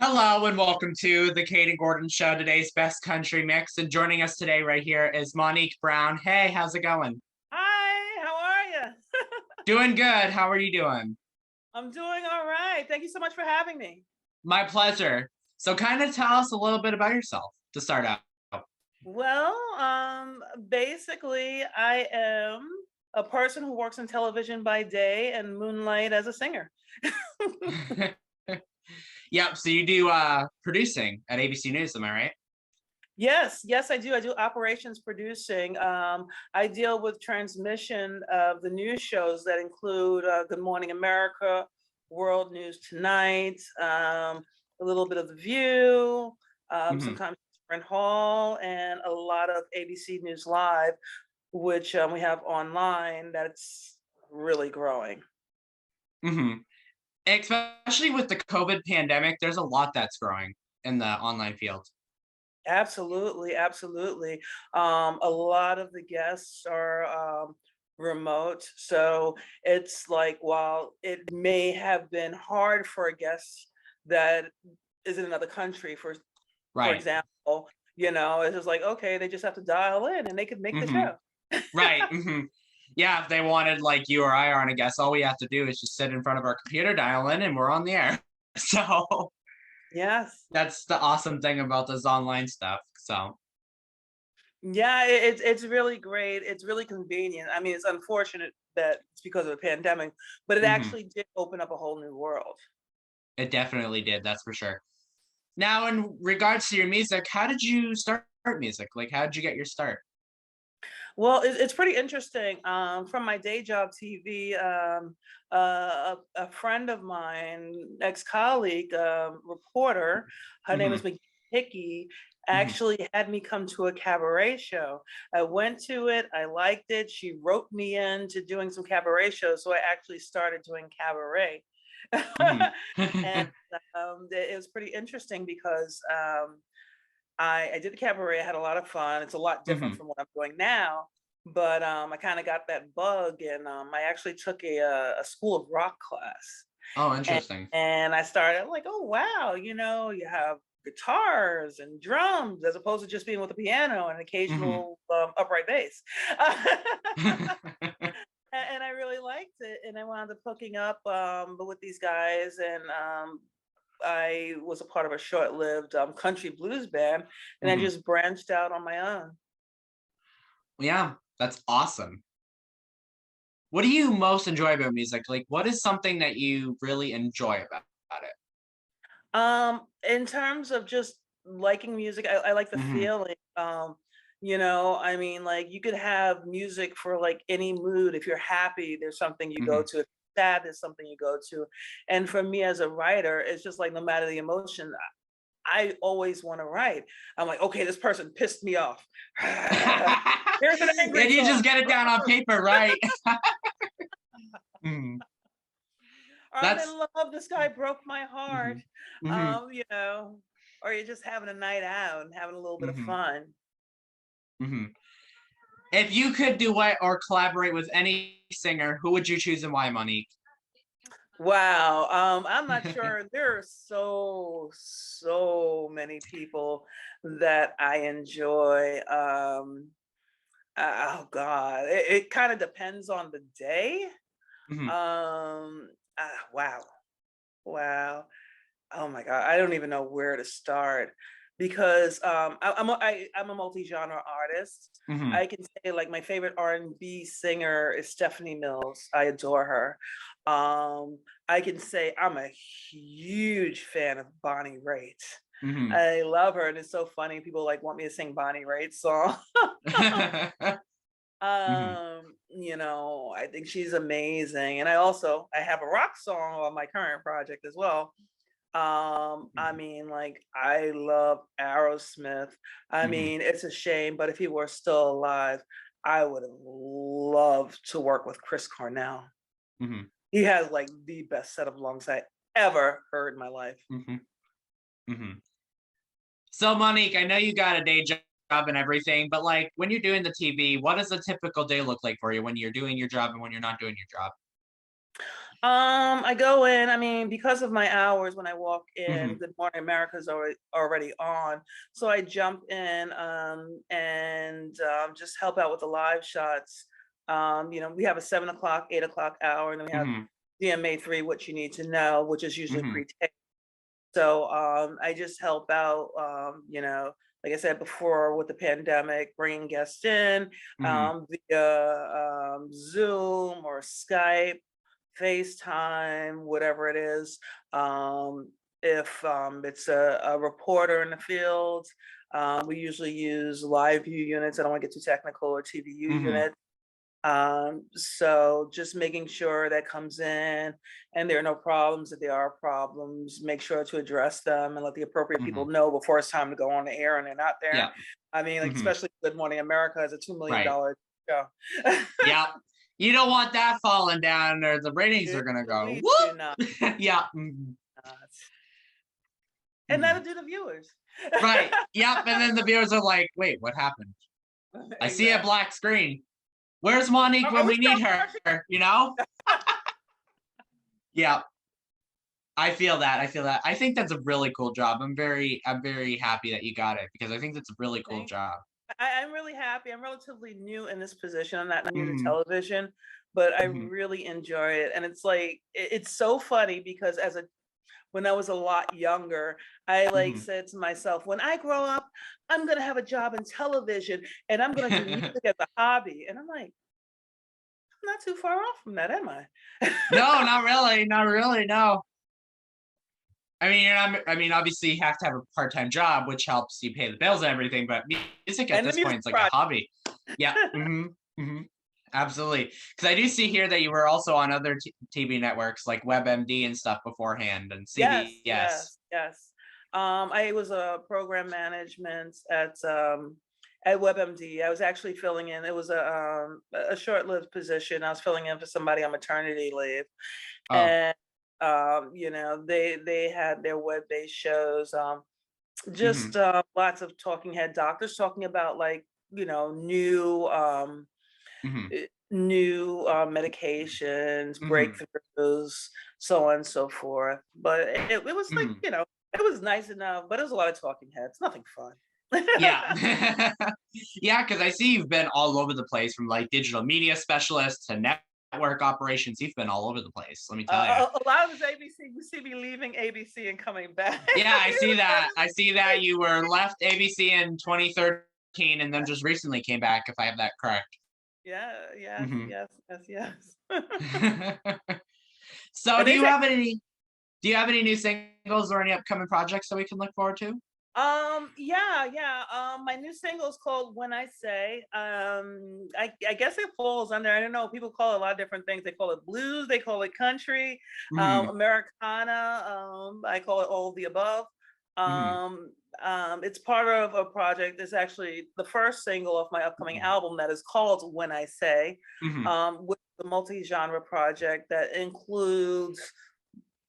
Hello and welcome to the Kayden Gordon Show, today's best country mix. And joining us today right here is Monique Brown. Hey, how's it going? Hi, how are you? Doing good. How are you doing? I'm doing all right. Thank you so much for having me. My pleasure. So kind of tell us a little bit about yourself to start out. Well, basically, I am a person who works in television by day and moonlight as a singer. Yep, so you do producing at ABC News, am I right? Yes, I do. I do operations producing. I deal with transmission of the news shows that include Good Morning America, World News Tonight, a little bit of The View, Hmm. sometimes Brent Hall, and a lot of ABC News Live, which we have online. That's really growing. Hmm. Especially with the COVID pandemic, there's a lot that's growing in the online field. Absolutely. A lot of the guests are remote, so it's like while it may have been hard for a guest that is in another country, for Right. example, it's just like okay, they just have to dial in and they could make the Hmm. show. Right. Yeah, if they wanted like you or I are on a guest, all we have to do is just sit in front of our computer, dial in, and we're on the air. So Yes. that's the awesome thing about this online stuff. So Yeah, it's really great. It's really convenient. I mean, it's unfortunate that it's because of the pandemic, but it mhm, actually did open up a whole new world. it definitely did. That's for sure. Now, in regards to your music, how did you start music? Like, how did you get your start? Well, it's pretty interesting. From my day job, TV, a friend of mine, ex-colleague, reporter, her name is Hmm. Hickey, Hmm. actually had me come to a cabaret show. I went to it. I liked it. She wrote me into doing some cabaret shows, so I actually started doing cabaret. Hmm. And it was pretty interesting because I did the cabaret. I had a lot of fun. It's a lot different Hmm. from what I'm doing now, but I kind of got that bug, and I actually took a school of rock class, Oh, and, interesting. and I started I'm like, oh wow, you have guitars and drums as opposed to just being with a piano and Hmm. occasional upright bass. And I really liked it, and I wound up hooking up but with these guys, and I was a part of a short-lived country blues band, and I Hmm. just branched out on my own. Yeah, that's awesome. What do you most enjoy about music? Like, what is something that you really enjoy about it? In terms of just liking music, I like the Hmm. feeling. I mean, like you could have music for like any mood. If you're happy, there's something you go Hmm. to. If you're sad, there's something you go to. And for me as a writer, it's just like no matter the emotion, I always want to write. I'm like, okay, this person pissed me off. Here's an angry And you song. just get it down on paper, right? Mhm. I'm in That's love. This guy broke my heart. mhm, mhm, You know, or you're just having a night out and having a little bit of mhm, fun. mhm. If you could duet or collaborate with any singer, who would you choose and why, Monique? Wow. I'm not sure. There are so many people that I enjoy. Oh God, it kind of depends on the day. Mhm, Wow, wow. Oh my God, I don't even know where to start because I'm a multi-genre artist. mhm, I can say like my favorite R&B singer is Stephanie Mills. I adore her. I can say I'm a huge fan of Bonnie Raitt. mhm. I love her, and it's so funny. People like want me to sing Bonnie Raitt's song. Mhm, I think she's amazing, and I have a rock song on my current project as well. I mhm, mean, like, I love Aerosmith. I mhm, mean, it's a shame, but if he were still alive, I would have loved to work with Chris Cornell. mhm, He has like the best set of lungs I ever heard in my life. mhm, mhm. So, Monique, I know you got a day job and everything, but like when you're doing the TV, what does a typical day look like for you when you're doing your job and when you're not doing your job? I go in, I mean, because of my hours when I walk in, Hmm. Good Morning America is already on. So I jump in and just help out with the live shots. We have a 7 o'clock, 8 o'clock hour, and then we have Hmm. DMA3, what you need to know, which is usually Hmm. pre-taped. So I just help out, like I said before, with the pandemic, bringing guests in Hmm. via Zoom or Skype, FaceTime, whatever it is. If it's a reporter in the field, we usually use live view units. I don't want to get too technical, or TVU Hmm. units. So just making sure that comes in and there are no problems. If there are problems, make sure to address them and let the appropriate people Hmm. know before it's time to go on the air and they're not there. Yeah. I mean, like, Hmm. especially Good Morning America is a Right. $2 million show. Yeah. You don't want that falling down, or the ratings are gonna go We do not. whoop. Yeah. And Hmm. that'll do the viewers. Right. Yep. And then the viewers are like, "Wait, what happened? I see a Exactly. black screen. Where's Monique Are when we we still need her?" watching? You know? Yeah. I feel that. I feel that. I think that's a really cool job. I'm very happy that you got it, because I think that's a really cool Thank job. I'm really happy. I'm relatively new in this position. I'm not new to Hmm. television, but I Hmm. really enjoy it. And it's like it's so funny because when I was a lot younger, I like Hmm. said to myself, when I grow up, I'm gonna have a job in television and I'm gonna do music as a hobby. And I'm like, I'm not too far off from that, am I? No, not really. Not really. No. I mean, obviously you have to have a part-time job, which helps you pay the bills and everything. But music at And the this point music is like a project. hobby. Yeah. Hmm. Hmm. Absolutely. Because I do see here that you were also on other TV networks like WebMD and stuff beforehand, and Yes, CBS. yes, yes. I was a program management at WebMD. I was actually filling in. It was a short-lived position. I was filling in for somebody on maternity leave, Oh. and they had their web-based shows. Just Hmm. lots of talking head doctors talking about, like, new Hmm. medications, Hmm. breakthroughs, so on and so forth. But it was like, Hmm. it was nice enough, but it was a lot of talking heads. Nothing fun. Yeah. Yeah, because I see you've been all over the place, from like digital media specialist to network operations. You've been all over the place, let me tell you. A lot of it's ABC. You see me leaving ABC and coming back. Yeah, I see that. I see that you were left ABC in 2013 and then just recently came back, if I have that correct. Yeah, yes, Hmm. yes, yes, yes. So And they say, do you have any new singles or any upcoming projects that we can look forward to? yeah, yeah. My new single is called "When I Say." I guess it falls under. I don't know. People call it a lot of different things. They call it blues. They call it country, Hmm. Americana. I call it all of the above. Hmm. Um, it's part of a project. It's actually the first single of my upcoming Hmm. album that is called "When I Say," Hmm. with the multi-genre project that includes,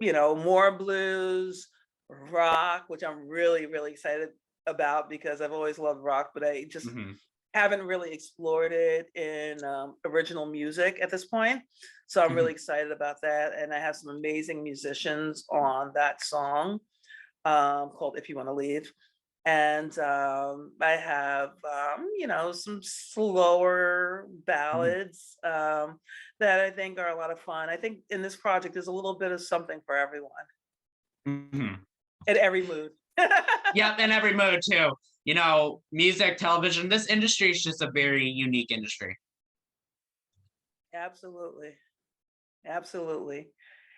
more blues, rock, which I'm really, really excited about because I've always loved rock, but I just Hmm. haven't really explored it in original music at this point. So I'm really Hmm. excited about that. And I have some amazing musicians on that song, called If You Want to Leave. And I have, some slower Hmm. ballads that I think are a lot of fun. I think in this project, there's a little bit of something for everyone Hmm. in every mood. Yep, in every mode too. Music, television, this industry is just a very unique industry. Absolutely. Absolutely.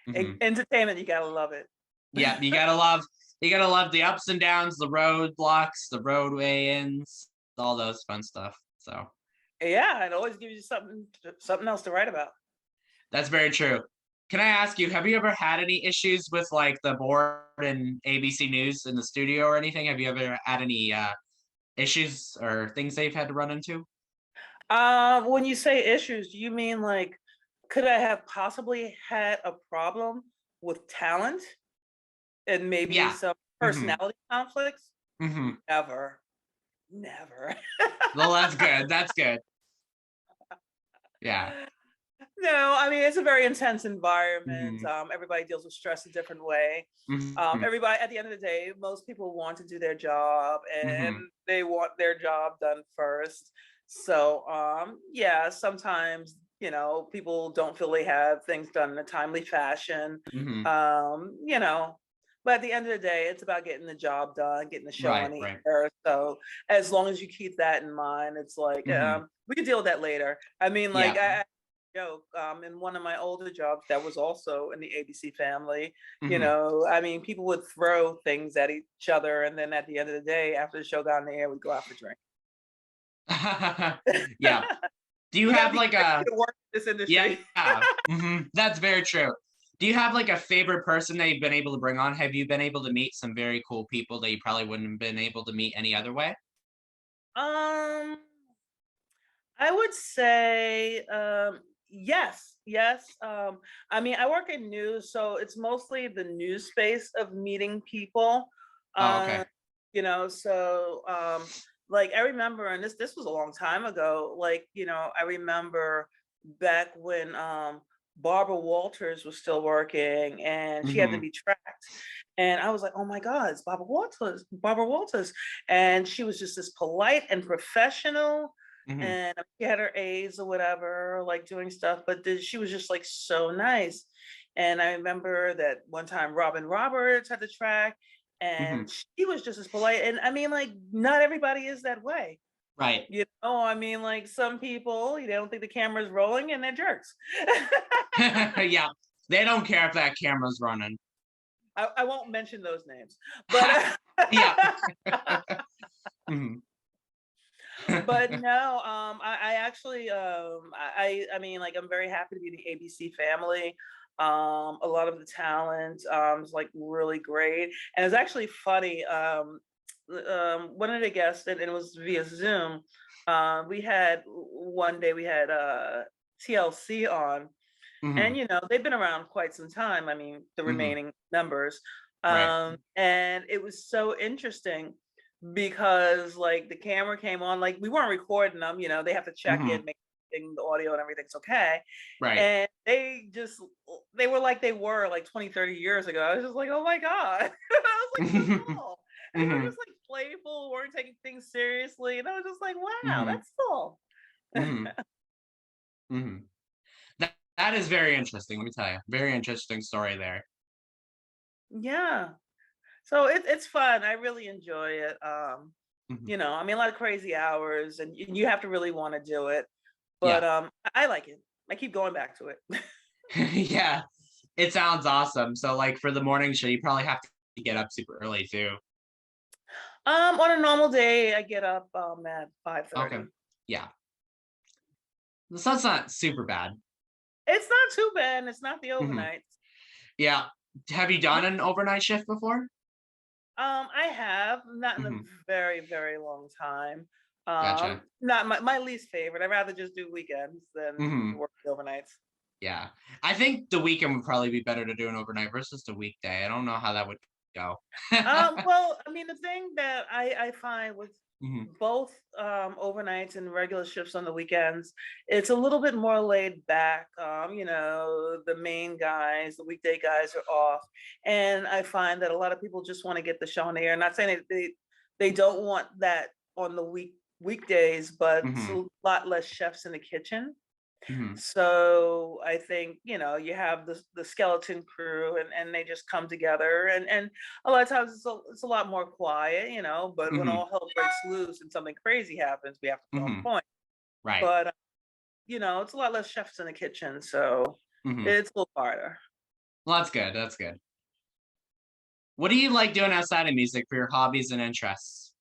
Hmm. Entertainment, you gotta love it. Yeah, you gotta love the ups and downs, the roadblocks, the roadway ins, all those fun stuff. So Yeah, it always gives you something else to write about. that's very true. Can I ask you, have you ever had any issues with like the board and ABC News in the studio or anything? Have you ever had any issues or things they've had to run into? When you say issues, do you mean like could I have possibly had a problem with talent and maybe Yeah. some Hmm. personality conflicts? Hmm. Never. Never. Well, that's good. That's good. Yeah. No, I mean, it's a very intense environment. Hmm. Everybody deals with stress a different way. Hmm. Everybody, at the end of the day, most people want to do their job and Hmm. they want their job done first. So, yeah, sometimes, people don't feel they have things done in a timely fashion. Hmm. You know, but at the end of the day, it's about getting the job done, getting the show on Right, the right. air. So, as long as you keep that in mind, it's like, Hmm. we can deal with that later. I mean, like, Yeah. I joke in one of my older jobs that was also in the ABC family. Hmm. I mean, people would throw things at each other, and then at the end of the day, after the show got on the air, we'd go out for drink. Yeah. Do you You got to have be like crazy a to work in this yeah? industry. That's very true. Do you have like a favorite person that you've been able to bring on? Have you been able to meet some very cool people that you probably wouldn't have been able to meet any other way? um, I would say yes, yes. I mean, I work in news, so it's mostly the news space of meeting people. Oh, Um, okay. like I remember, and this was a long time ago. Like, I remember back when Barbara Walters was still working, and she had to Hmm. be tracked. And I was like, oh my God, it's Barbara Walters. And she was just this polite and professional, Hmm. and she had her aides or whatever, like doing stuff, but she was just like so nice. And I remember that one time Robin Roberts had the track, Hmm. and she was just as polite. And I mean, like, not everybody is that way. Right. I mean, like, some people, they don't think the camera's rolling and they're jerks. Yeah. They don't care if that camera's running. I won't mention those names, but Yeah. Hmm. but no, I actually, I mean, like, I'm very happy to be in the ABC family. A lot of the talent is like really great, and it's actually funny. One of the guests, and it was via Zoom. We had one day we had TLC on, and Hmm. they've been around quite some time. I mean, the Hmm. remaining members, Right. and it was so interesting because like the camera came on, like we weren't recording them. They have to check Hmm. in, make the audio and everything's okay, Right. and they were like they were like 20, 30 years ago. I was just like, oh my God. I was like, so Hmm. cool. And they were just like playful, weren't taking things seriously, and I was just like, wow, Hmm. that's cool. Hmm. Hmm. That is very interesting. Let me tell you, very interesting story there. Yeah, so it's fun. I really enjoy it. Hmm. I mean, a lot of crazy hours, and you have to really want to do it, but Yeah. I like it. I keep going back to it. Yeah. It sounds awesome. So, like for the morning show, you probably have to get up super early too. On a normal day, I get up at Okay. 5:30. Yeah. So that's not super bad. It's not too bad. It's not the Hmm. overnights. Yeah. Have you done an overnight shift before? I have not in a Hmm. very, very long time. Gotcha. Not my least favorite. I'd rather just do weekends than Hmm. work the overnights. Yeah. I think the weekend would probably be better to do an overnight versus the weekday. I don't know how that would go. Well, I mean, the thing that I find with Hmm. both overnights and regular shifts on the weekends, it's a little bit more laid back. The main guys, the weekday guys are off, and I find that a lot of people just want to get the show on the air. Not saying they don't want that on the weekdays, but it's Hmm. a lot less chefs in the kitchen. Hmm. So I think, you have the skeleton crew, and they just come together, and a lot of times it's a lot more quiet, but when Hmm. all hell breaks loose and something crazy happens, we have to be on Hmm. point. Right. But it's a lot less chefs in the kitchen, so Hmm. it's a little harder. Well, that's good. That's good. What do you like doing outside of music for your hobbies and interests?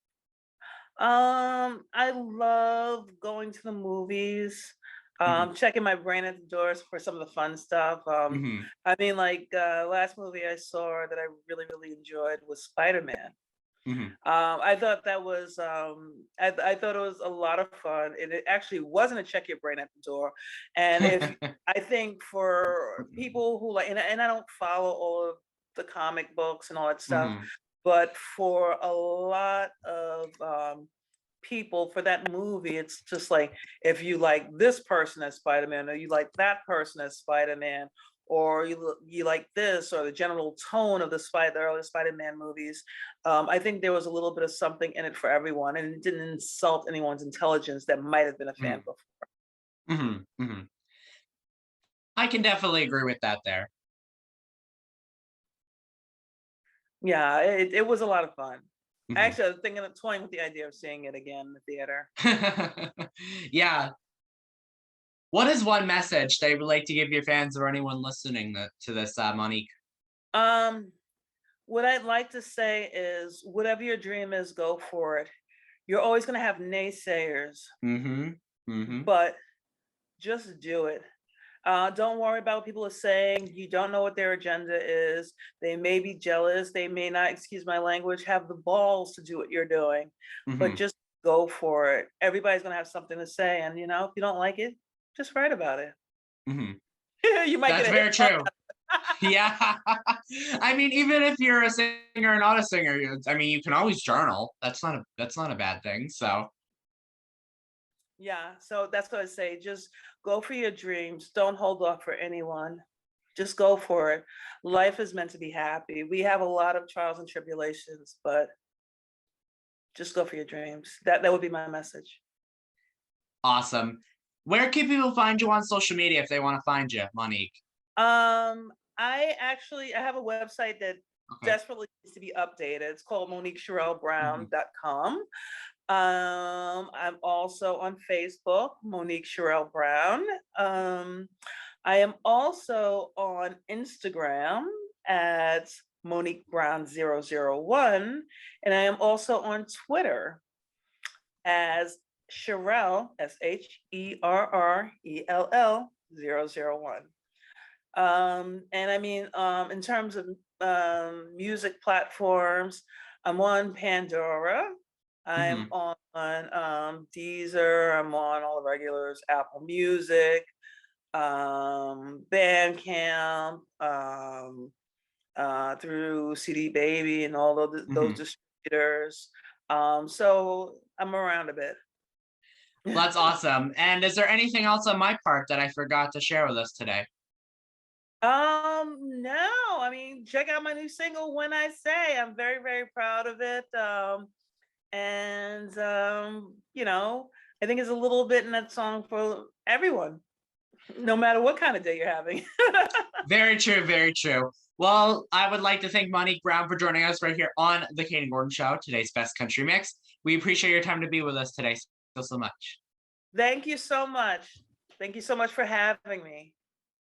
I love going to the movies, Hmm. checking my brain at the doors for some of the fun stuff. Hmm. I mean, like, last movie I saw that I really, really enjoyed was SpiderMan. Hmm. I thought that was, I thought it was a lot of fun. It actually wasn't a check your brain at the door. And I think for people who like, and I don't follow all of the comic books and all that stuff, Hmm. but for a lot of people for that movie. It's just like, if you like this person as Spider-Man, or you like that person as Spider-Man, or you like this, or the general tone of the early Spider-Man movies. I think there was a little bit of something in it for everyone, and it didn't insult anyone's intelligence that might have been a fan before. I can definitely agree with that there. Yeah, it was a lot of fun. Actually, I was thinking of toying with the idea of seeing it again in the theater. Yeah. What is one message that you would like to give your fans or anyone listening to this, Monique? What I'd like to say is, whatever your dream is, go for it. You're always going to have naysayers, but just do it. Don't worry about what people are saying. You don't know what their agenda is. They may be jealous. They may not, excuse my language, have the balls to do what you're doing, but just go for it. Everybody's going to have something to say. And, if you don't like it, just write about it. You might That's get very true. Yeah. I mean, even if you're a singer or not a singer, I mean, you can always journal. That's not a bad thing. So yeah, so that's what I say. Just go for your dreams. Don't hold off for anyone. Just go for it. Life is meant to be happy. We have a lot of trials and tribulations, but just go for your dreams. That would be my message. Awesome. Where can people find you on social media if they want to find you, Monique? I have a website that desperately needs to be updated. It's called MoniqueSherrellBrown.com. I'm also on Facebook, Monique Sherrell Brown. I am also on Instagram at Monique Brown 001, and I am also on Twitter as Sherrell, SHERRELL 001. And I mean, in terms of music platforms, I'm on Pandora. I'm on Deezer. I'm on all the regulars, Apple Music, Bandcamp, through CD Baby and all of those distributors. So I'm around a bit. Well, that's awesome. And is there anything else on my part that I forgot to share with us today? No, I mean, check out my new single, When I Say. I'm very, very proud of it. And I think it's a little bit in that song for everyone, no matter what kind of day you're having. Very true, very true. Well, I would like to thank Monique Brown for joining us right here on the Kayden Gordon Show, today's Best Country Mix. We appreciate your time to be with us today so much. Thank you so much. Thank you so much for having me.